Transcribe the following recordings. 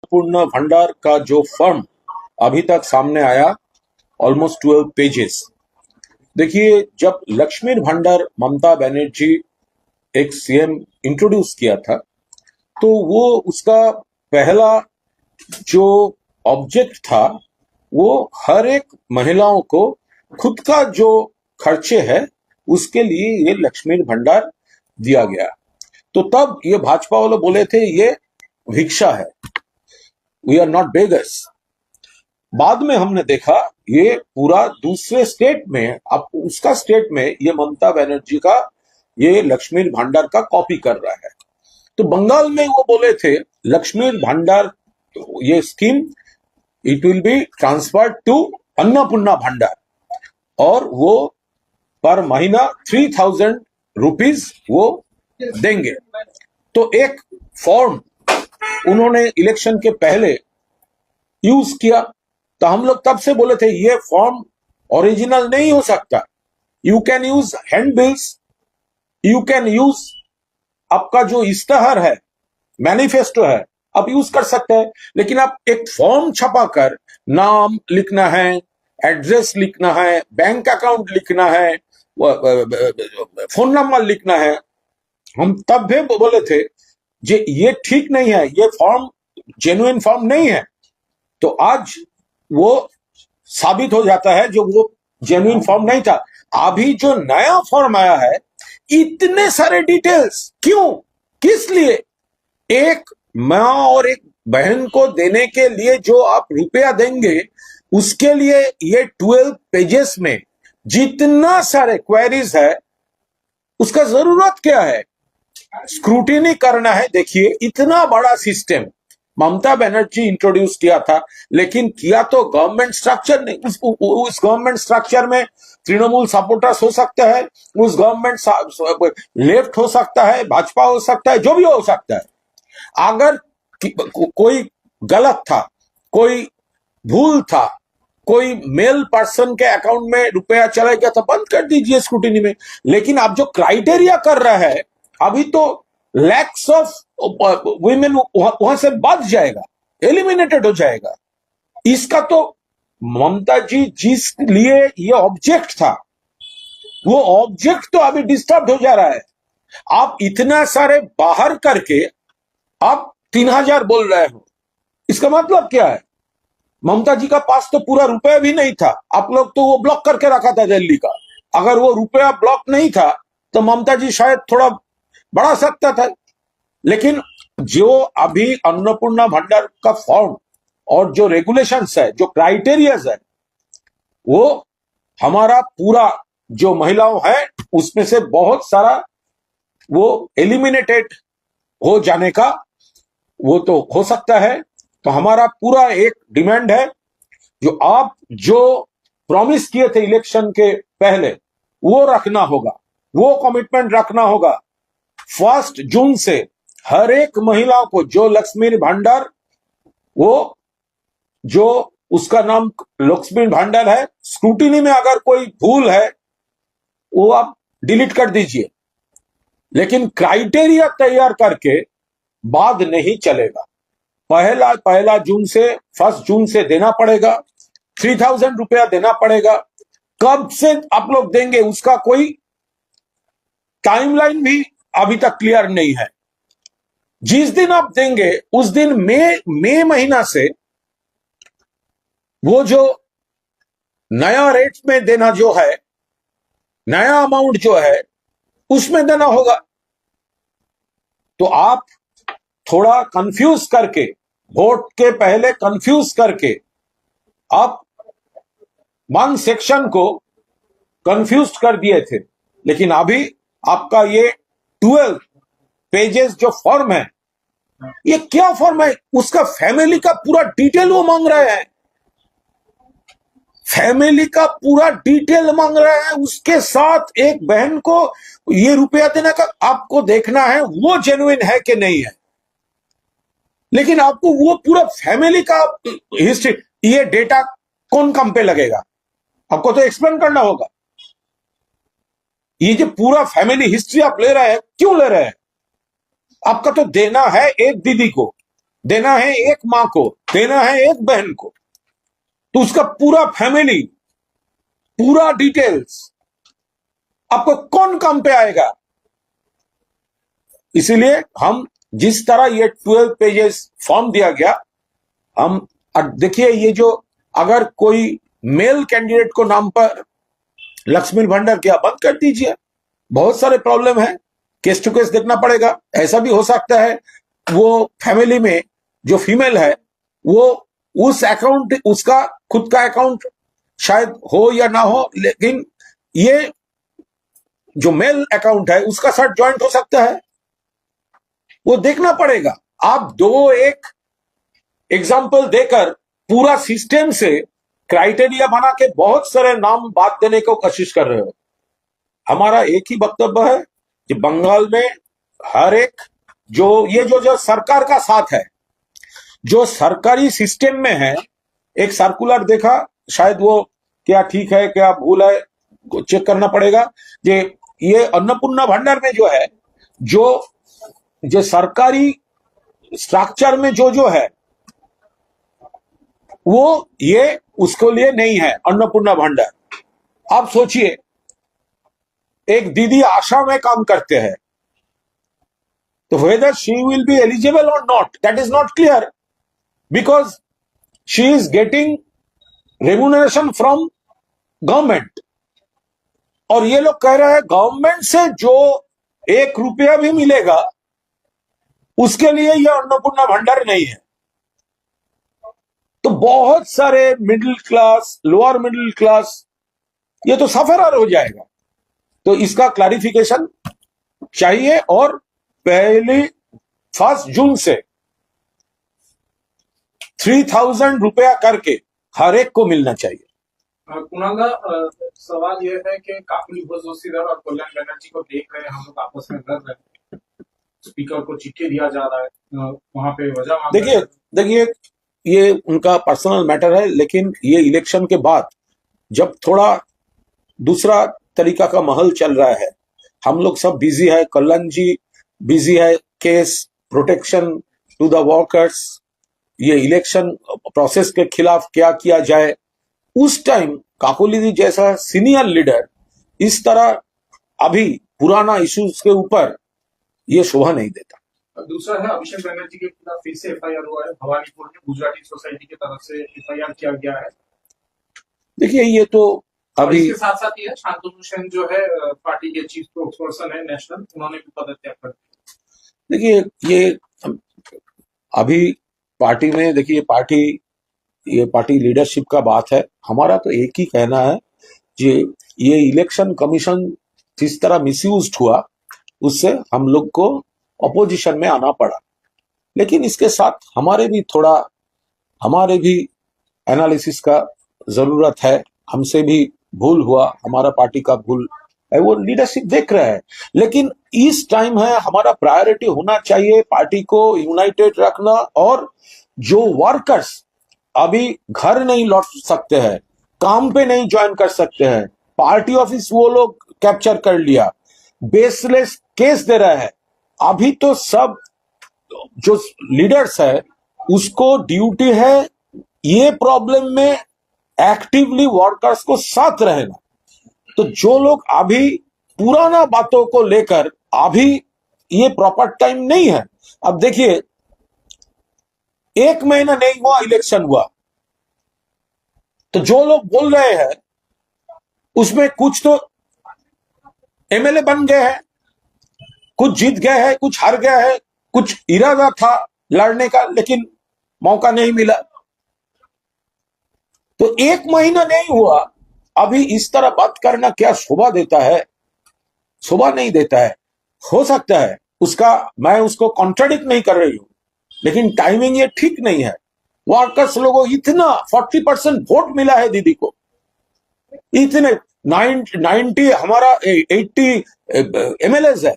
पूर्ण भंडार का जो फर्म अभी तक सामने आया, ऑलमोस्ट 12 पेजेस। देखिए, जब लक्ष्मी भंडार ममता बनर्जी एक सीएम इंट्रोड्यूस किया था, तो वो उसका पहला जो ऑब्जेक्ट था वो हर एक महिलाओं को खुद का जो खर्चे है उसके लिए ये लक्ष्मी भंडार दिया गया। तो तब ये भाजपा वाले बोले थे ये भिक्षा है, वी आर नॉट बेगर्स। बाद में हमने देखा ये पूरा दूसरे स्टेट में, अब उसका स्टेट में ये ममता बनर्जी का ये लक्ष्मी भंडार का कॉपी कर रहा है। तो बंगाल में वो बोले थे लक्ष्मी भंडार ये scheme it will be transferred to Annapurna Bhandar, और वो पर महीना 3000 रुपीज वो देंगे। तो एक फॉर्म उन्होंने इलेक्शन के पहले यूज किया, तो हम लोग तब से बोले थे ये फॉर्म ओरिजिनल नहीं हो सकता। You can use hand bills, you can use आपका जो इश्तेहार है, मैनिफेस्टो है, आप यूज कर सकते हैं, लेकिन आप एक फॉर्म छपाकर नाम लिखना है, एड्रेस लिखना है, बैंक अकाउंट लिखना है, फोन नंबर लिखना है, हम तब भी बोले थे ये ठीक नहीं है, ये फॉर्म जेन्युइन फॉर्म नहीं है। तो आज वो साबित हो जाता है जो वो जेन्युइन फॉर्म नहीं था। अभी जो नया फॉर्म आया है, इतने सारे डिटेल्स क्यों, किस लिए? एक मां और एक बहन को देने के लिए जो आप रुपया देंगे, उसके लिए ये 12 पेजेस में जितना सारे क्वेरीज है, उसका जरूरत क्या है? स्क्रूटिनी करना है। देखिए, इतना बड़ा सिस्टम ममता बनर्जी इंट्रोड्यूस किया था, लेकिन किया तो गवर्नमेंट स्ट्रक्चर नहीं। उस गवर्नमेंट स्ट्रक्चर में तृणमूल सपोर्टर्स हो सकता है, उस गवर्नमेंट लेफ्ट हो सकता है, भाजपा हो सकता है, जो भी हो सकता है। अगर कोई गलत था, कोई भूल था, कोई मेल पर्सन के अकाउंट में रुपया चला गया तो बंद कर दीजिए स्क्रूटिनी में। लेकिन आप जो क्राइटेरिया कर रहा है, अभी तो लैक्स ऑफ वुमेन वहां से बच जाएगा, एलिमिनेटेड हो जाएगा। इसका तो ममता जी जिस लिए ये ऑब्जेक्ट था, वो ऑब्जेक्ट तो अभी डिस्टर्ब हो जा रहा है। आप इतना सारे बाहर करके आप 3000 बोल रहे हो, इसका मतलब क्या है? ममता जी का पास तो पूरा रुपया भी नहीं था, आप लोग तो वो ब्लॉक करके रखा था दिल्ली का। अगर वो रुपया ब्लॉक नहीं था तो ममता जी शायद थोड़ा बढ़ा सकता था। लेकिन जो अभी अन्नपूर्णा भंडार का फॉर्म और जो रेगुलेशंस है, जो क्राइटेरियाज है, वो हमारा पूरा जो महिलाओं है उसमें से बहुत सारा वो एलिमिनेटेड हो जाने का वो तो हो सकता है। तो हमारा पूरा एक डिमांड है, जो आप जो प्रॉमिस किए थे इलेक्शन के पहले, वो रखना होगा, वो कमिटमेंट रखना होगा। 1 जून से हर एक महिला को जो लक्ष्मी भंडार, वो जो उसका नाम लक्ष्मी भंडार है, स्क्रूटिनी में अगर कोई भूल है वो आप डिलीट कर दीजिए, लेकिन क्राइटेरिया तैयार करके बाद नहीं चलेगा। पहला जून से 1 जून से देना पड़ेगा, 3000 रुपया देना पड़ेगा। कब से आप लोग देंगे उसका कोई टाइमलाइन भी अभी तक क्लियर नहीं है। जिस दिन आप देंगे उस दिन मई महीना से वो जो नया रेट में देना जो है, नया अमाउंट जो है उसमें देना होगा। तो आप थोड़ा कंफ्यूज करके, वोट के पहले कंफ्यूज करके आप 1 सेक्शन को कंफ्यूज कर दिए थे। लेकिन अभी आपका ये 12 पेजेस जो फॉर्म है, ये क्या फॉर्म है? उसका फैमिली का पूरा डिटेल वो मांग रहे हैं, फैमिली का पूरा डिटेल मांग रहे हैं। उसके साथ एक बहन को ये रुपया देने का आपको देखना है वो जेन्युइन है कि नहीं है। लेकिन आपको वो पूरा फैमिली का हिस्ट्री, ये डेटा कौन काम पे लगेगा? आपको तो एक्सप्लेन करना होगा। ये जो पूरा फैमिली हिस्ट्री आप ले रहे हैं, क्यों ले रहे हैं? आपका तो देना है एक दीदी को, देना है एक मां को, देना है एक बहन को, तो उसका पूरा फैमिली, पूरा डिटेल्स, आपको कौन काम पे आएगा? इसीलिए हम जिस तरह ये 12 पेजेस फॉर्म दिया गया, हम देखिए ये जो अगर कोई मेल कैंडिडेट को नाम पर लक्ष्मी भंडार किया, बंद कर दीजिए। बहुत सारे प्रॉब्लम है, केस टू केस देखना पड़ेगा। ऐसा भी हो सकता है वो फैमिली में जो फीमेल है वो उस अकाउंट, उसका खुद का अकाउंट शायद हो या ना हो, लेकिन ये जो मेल अकाउंट है उसका साथ ज्वाइंट हो सकता है, वो देखना पड़ेगा। आप दो एक एग्जाम्पल देकर पूरा सिस्टम से क्राइटेरिया बना के बहुत सारे नाम बात देने को कोशिश कर रहे हो। हमारा एक ही वक्तव्य है कि बंगाल में हर एक जो सरकार का साथ है, जो सरकारी सिस्टम में है, एक सर्कुलर देखा, शायद वो क्या ठीक है क्या भूल है चेक करना पड़ेगा। ये अन्नपूर्णा भंडार में जो है, जो सरकारी स्ट्रक्चर में जो है वो ये उसको लिए नहीं है अन्नपूर्णा भंडार। आप सोचिए, एक दीदी आशा में काम करते हैं, तो whether she will be eligible or not, that is not clear, because she is getting remuneration from government, और ये लोग कह रहे हैं गवर्नमेंट से जो 1 रुपया भी मिलेगा उसके लिए यह अन्नपूर्णा भंडार नहीं है। तो बहुत सारे middle class, lower middle class, ये तो सफरर हो जाएगा। तो इसका क्लैरिफिकेशन चाहिए, और पहले 1 जून से 3000 रुपया करके हर एक को मिलना चाहिए। कुणाल, सवाल यह है कि काफी जोशीधर और कल्याण बनर्जी को देख रहे हैं, हम लोग आपस में लड़ रहे हैं, स्पीकर को चिट्ठी दिया जा रहा है, वहां पे वजह मांग रहे हैं। देखिए ये उनका पर्सनल मैटर है, लेकिन ये इलेक्शन के बाद जब थोड़ा दूसरा तरीका का माहौल चल रहा है, हम लोग सब बिजी है, कल्याण जी बिजी है, case protection to the workers, ये इलेक्शन प्रोसेस के खिलाफ क्या किया जाए, उस टाइम काकोली जी जैसा सीनियर लीडर इस तरह अभी पुराना इश्यूज के ऊपर ये शोभा नहीं देता। दूसरा है, अभिषेक बनर्जी के खिलाफ फिर से एफआईआर हुआ है, भवानीपुर में गुजराती सोसाइटी की तरफ से एफआईआर किया गया है। देखिए ये तो अभी इसके साथ साथ ये शांतनु सेन जो है पार्टी के चीफ स्पोक्सपर्सन है नेशनल, उन्होंने भी पदत्याग कर दिया। देखिए ये अभी पार्टी में, देखिए ये पार्टी लीडरशिप का बात है। हमारा तो एक ही कहना है कि ये इलेक्शन कमीशन जिस तरह मिसयूज हुआ, उससे हम लोग को अपोजिशन में आना पड़ा, लेकिन इसके साथ हमारे भी एनालिसिस का जरूरत है। हमसे भी भूल हुआ, हमारा पार्टी का भूल है, वो लीडरशिप देख रहा है, लेकिन इस टाइम है हमारा प्रायोरिटी होना चाहिए पार्टी को यूनाइटेड रखना। और जो वर्कर्स अभी घर नहीं लौट सकते हैं, काम पे नहीं ज्वाइन कर सकते हैं, पार्टी ऑफिस वो लोग कैप्चर कर लिया, बेसलेस केस दे रहा है, अभी तो सब जो लीडर्स है उसको ड्यूटी है ये प्रॉब्लम में एक्टिवली वर्कर्स को साथ रहना। तो जो लोग अभी पुराना बातों को लेकर, अभी ये प्रॉपर टाइम नहीं है। अब देखिए 1 महीना नहीं हुआ इलेक्शन हुआ, तो जो लोग बोल रहे हैं उसमें कुछ तो एमएलए बन गए हैं, कुछ जीत गए हैं, कुछ हार गए हैं, कुछ इरादा था लड़ने का लेकिन मौका नहीं मिला। तो 1 महीना नहीं हुआ, अभी इस तरह बात करना क्या शोभा देता है? शोभा नहीं देता है। हो सकता है मैं उसको कॉन्ट्राडिक्ट नहीं कर रही हूं, लेकिन टाइमिंग ये ठीक नहीं है। वर्कर्स लोगों इतना 40% वोट मिला है दीदी को, इतने 90 हमारा 80 एमएलएस है,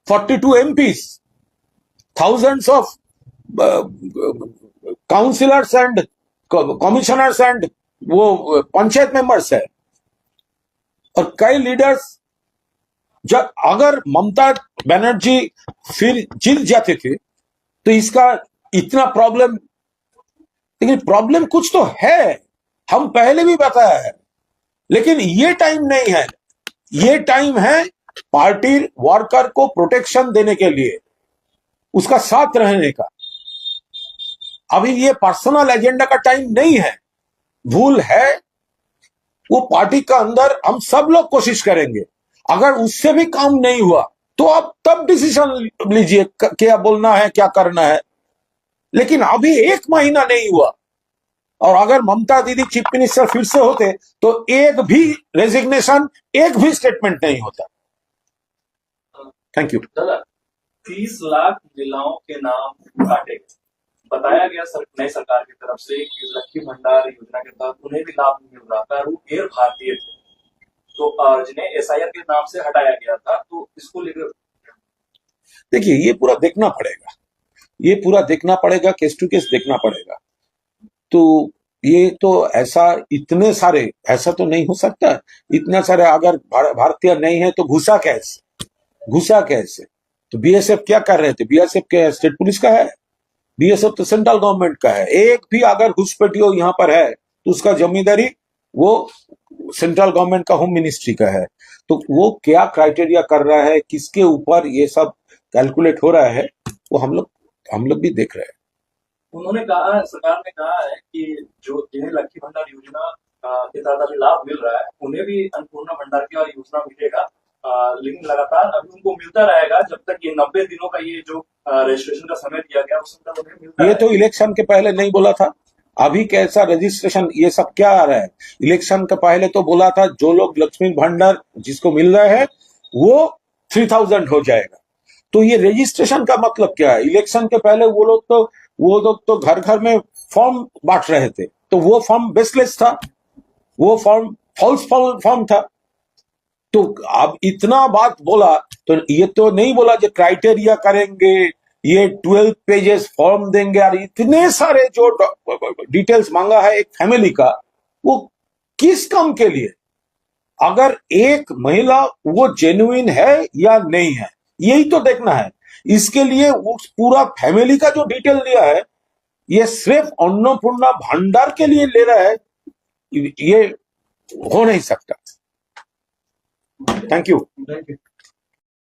42 MPs, thousands of councillors and commissioners and वो पंचायत मेंबर्स है, और कई लीडर्स। जब अगर ममता बनर्जी फिर जीत जाते थे तो इसका इतना प्रॉब्लम, लेकिन प्रॉब्लम कुछ तो है, हम पहले भी बताया है, लेकिन ये टाइम नहीं है। ये टाइम है पार्टी वर्कर को प्रोटेक्शन देने के लिए, उसका साथ रहने का। अभी ये पर्सनल एजेंडा का टाइम नहीं है। भूल है वो पार्टी का अंदर हम सब लोग कोशिश करेंगे, अगर उससे भी काम नहीं हुआ तो आप तब डिसीजन लीजिए क्या बोलना है, क्या करना है। लेकिन अभी 1 महीना नहीं हुआ, और अगर ममता दीदी चीफ मिनिस्टर फिर से होते तो एक भी रेजिग्नेशन, एक भी स्टेटमेंट नहीं होता। Thank you. दादा, 30 लाख महिलाओं के नाम काटे गए। बताया गया नई सरकार की तरफ से कि लक्ष्मी भंडार योजना के तहत उन्हें भी लाभ मिल रहा था, वो गैर भारतीय थे, तो जिन्हें एसआईआर के नाम से हटाया गया था, तो इसको लेकर देखिए ये पूरा देखना पड़ेगा, ये पूरा देखना पड़ेगा, केस टू केस देखना पड़ेगा। तो ये तो ऐसा इतने सारे, ऐसा तो नहीं हो सकता। इतना सारे अगर भारतीय नहीं है तो घुसा कैसे? तो बीएसएफ क्या कर रहे थे? बीएसएफ क्या स्टेट पुलिस का है? बीएसएफ तो सेंट्रल गवर्नमेंट का है। एक भी अगर घुसपैठियों यहाँ पर है तो उसका जिम्मेदारी वो सेंट्रल गवर्नमेंट का होम मिनिस्ट्री का है। तो वो क्या क्राइटेरिया कर रहा है, किसके ऊपर ये सब कैलकुलेट हो रहा है, वो हम लोग भी देख रहे हैं। उन्होंने कहा, सरकार ने कहा है कि जो जिन्हें लक्ष्मी भंडार योजना के तहत अभी लाभ मिल रहा है, उन्हें भी अन्नपूर्णा भंडार की योजना मिलेगा, लेकिन लगातार अभी उनको मिलता रहेगा जब तक ये 90 दिनों का ये जो रजिस्ट्रेशन का समय दिया गया उस तक उन्हें मिलता ये रहेगा। तो इलेक्शन के पहले नहीं बोला था। अभी कैसा रजिस्ट्रेशन, ये सब क्या आ रहा है? इलेक्शन के पहले तो बोला था जो लोग लक्ष्मी भंडार जिसको मिल रहा है वो 3000 हो जाएगा। तो ये रजिस्ट्रेशन का मतलब क्या है? इलेक्शन के पहले वो लोग तो घर घर में फॉर्म बांट रहे थे, तो वो फॉर्म बेसलेस था, वो फॉर्म फॉल्स फॉर्म था। तो अब इतना बात बोला तो ये तो नहीं बोला जो क्राइटेरिया करेंगे, ये 12 पेजेस फॉर्म देंगे, और इतने सारे जो डिटेल्स मांगा है एक फैमिली का, वो किस काम के लिए? अगर एक महिला वो जेन्युइन है या नहीं है, यही तो देखना है। इसके लिए उस पूरा फैमिली का जो डिटेल दिया है, ये सिर्फ अन्नपूर्णा भंडार के लिए ले रहा है, ये हो नहीं सकता। Thank you.